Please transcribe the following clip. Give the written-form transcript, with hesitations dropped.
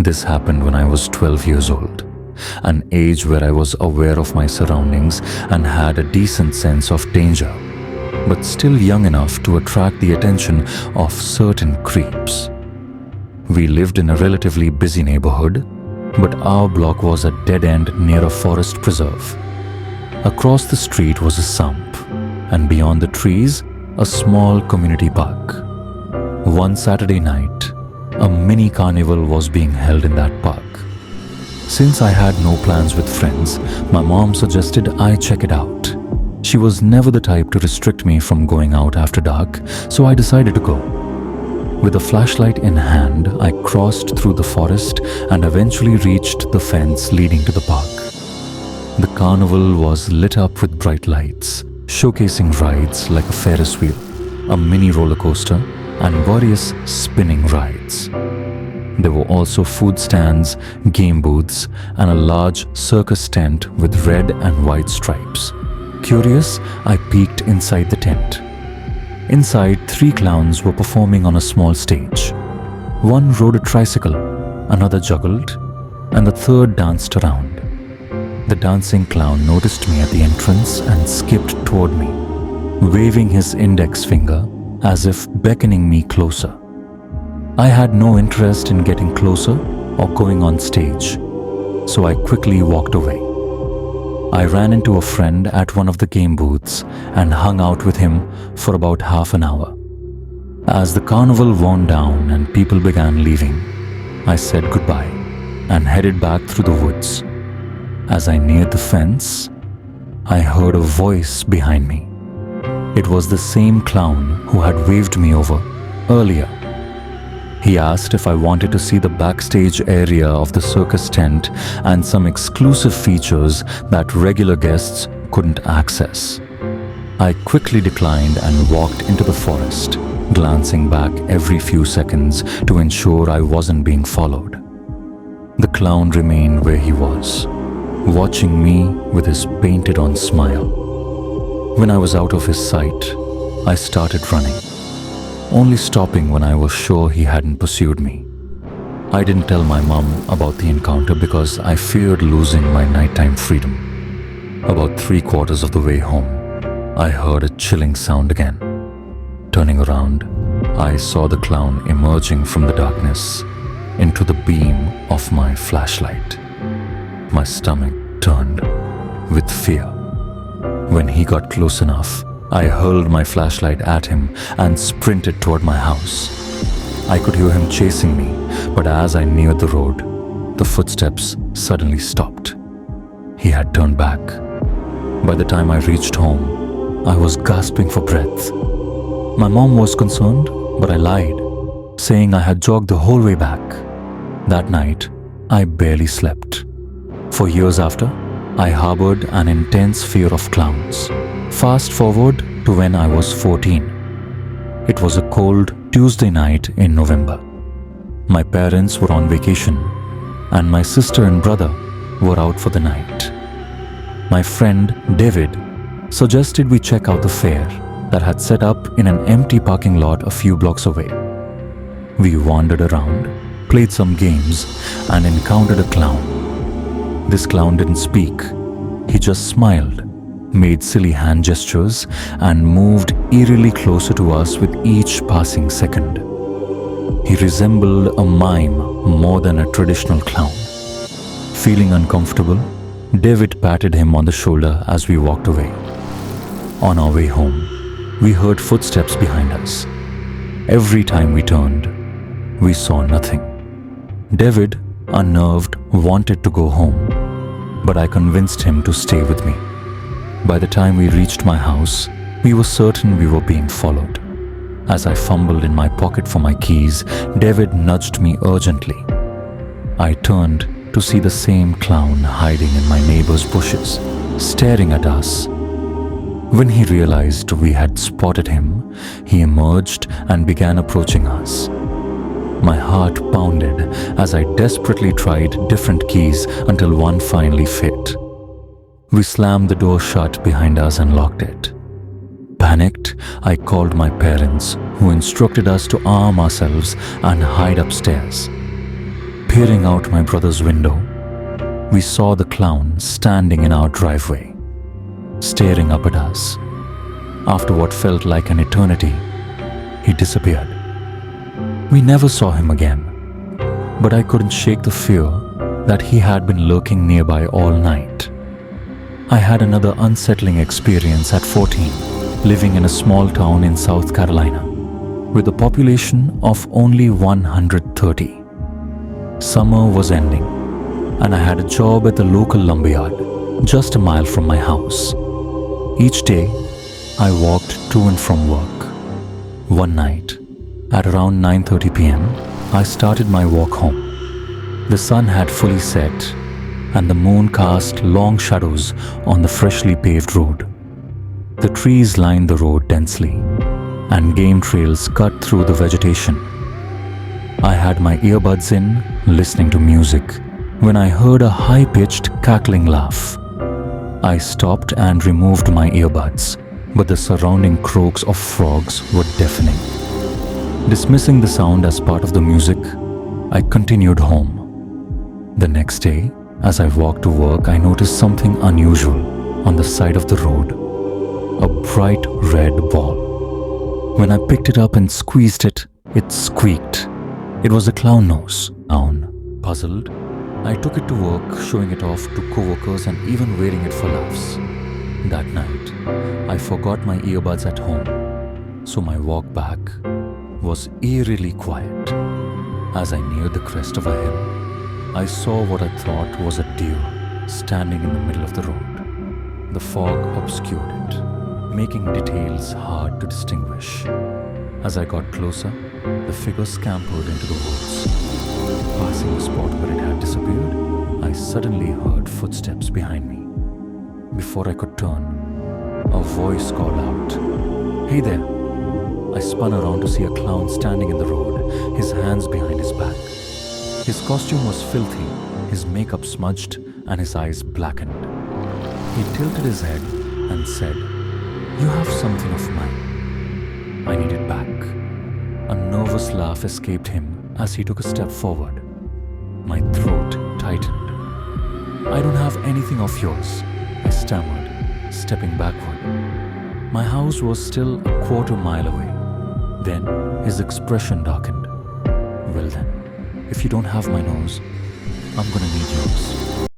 This happened when I was 12 years old, an age where I was aware of my surroundings and had a decent sense of danger, but still young enough to attract the attention of certain creeps. We lived in a relatively busy neighborhood, but our block was a dead end near a forest preserve. Across the street was a sump, and beyond the trees, a small community park. One Saturday night, a mini carnival was being held in that park. Since I had no plans with friends, my mom suggested I check it out. She was never the type to restrict me from going out after dark, so I decided to go. With a flashlight in hand, I crossed through the forest and eventually reached the fence leading to the park. The carnival was lit up with bright lights, showcasing rides like a Ferris wheel, a mini roller coaster, and various spinning rides. There were also food stands, game booths, and a large circus tent with red and white stripes. Curious, I peeked inside the tent. Inside, 3 clowns were performing on a small stage. One rode a tricycle, another juggled, and the third danced around. The dancing clown noticed me at the entrance and skipped toward me, waving his index finger as if beckoning me closer. I had no interest in getting closer or going on stage, so I quickly walked away. I ran into a friend at one of the game booths and hung out with him for about half an hour. As the carnival wound down and people began leaving, I said goodbye and headed back through the woods. As I neared the fence, I heard a voice behind me. It was the same clown who had waved me over earlier. He asked if I wanted to see the backstage area of the circus tent and some exclusive features that regular guests couldn't access. I quickly declined and walked into the forest, glancing back every few seconds to ensure I wasn't being followed. The clown remained where he was, watching me with his painted-on smile. When I was out of his sight, I started running, only stopping when I was sure he hadn't pursued me. I didn't tell my mom about the encounter because I feared losing my nighttime freedom. About 3/4 of the way home, I heard a chilling sound again. Turning around, I saw the clown emerging from the darkness into the beam of my flashlight. My stomach turned with fear. When he got close enough, I hurled my flashlight at him and sprinted toward my house. I could hear him chasing me, but as I neared the road, the footsteps suddenly stopped. He had turned back. By the time I reached home, I was gasping for breath. My mom was concerned, but I lied, saying I had jogged the whole way back. That night, I barely slept. For years after, I harbored an intense fear of clowns. Fast forward to when I was 14. It was a cold Tuesday night in November. My parents were on vacation, and my sister and brother were out for the night. My friend David suggested we check out the fair that had set up in an empty parking lot a few blocks away. We wandered around, played some games, and encountered a clown. This clown didn't speak. He just smiled, made silly hand gestures, and moved eerily closer to us with each passing second. He resembled a mime more than a traditional clown. Feeling uncomfortable, David patted him on the shoulder as we walked away. On our way home, we heard footsteps behind us. Every time we turned, we saw nothing. David, unnerved, wanted to go home, but I convinced him to stay with me. By the time we reached my house, we were certain we were being followed. As I fumbled in my pocket for my keys, David nudged me urgently. I turned to see the same clown hiding in my neighbor's bushes, staring at us. When he realized we had spotted him, he emerged and began approaching us. My heart pounded as I desperately tried different keys until one finally fit. We slammed the door shut behind us and locked it. Panicked, I called my parents, who instructed us to arm ourselves and hide upstairs. Peering out my brother's window, we saw the clown standing in our driveway, staring up at us. After what felt like an eternity, he disappeared. We never saw him again, but I couldn't shake the fear that he had been lurking nearby all night. I had another unsettling experience at 14, living in a small town in South Carolina, with a population of only 130. Summer was ending, and I had a job at the local lumberyard, just a mile from my house. Each day, I walked to and from work. One night, at around 9:30 p.m., I started my walk home. The sun had fully set, and the moon cast long shadows on the freshly paved road. The trees lined the road densely, and game trails cut through the vegetation. I had my earbuds in, listening to music, when I heard a high-pitched cackling laugh. I stopped and removed my earbuds, but the surrounding croaks of frogs were deafening. Dismissing the sound as part of the music, I continued home. The next day, as I walked to work, I noticed something unusual on the side of the road. A bright red ball. When I picked it up and squeezed it, it squeaked. It was a clown nose. Puzzled, I took it to work, showing it off to co-workers and even wearing it for laughs. That night, I forgot my earbuds at home, so my walk back was eerily quiet. As I neared the crest of a hill, I saw what I thought was a deer standing in the middle of the road. The fog obscured it, making details hard to distinguish. As I got closer, the figure scampered into the woods. Passing the spot where it had disappeared, I suddenly heard footsteps behind me. Before I could turn, a voice called out, "Hey there!" I spun around to see a clown standing in the road, his hands behind his back. His costume was filthy, his makeup smudged, and his eyes blackened. He tilted his head and said, "You have something of mine. I need it back." A nervous laugh escaped him as he took a step forward. My throat tightened. "I don't have anything of yours," I stammered, stepping backward. My house was still a quarter mile away. Then his expression darkened. "Well then, if you don't have my nose, I'm gonna need yours."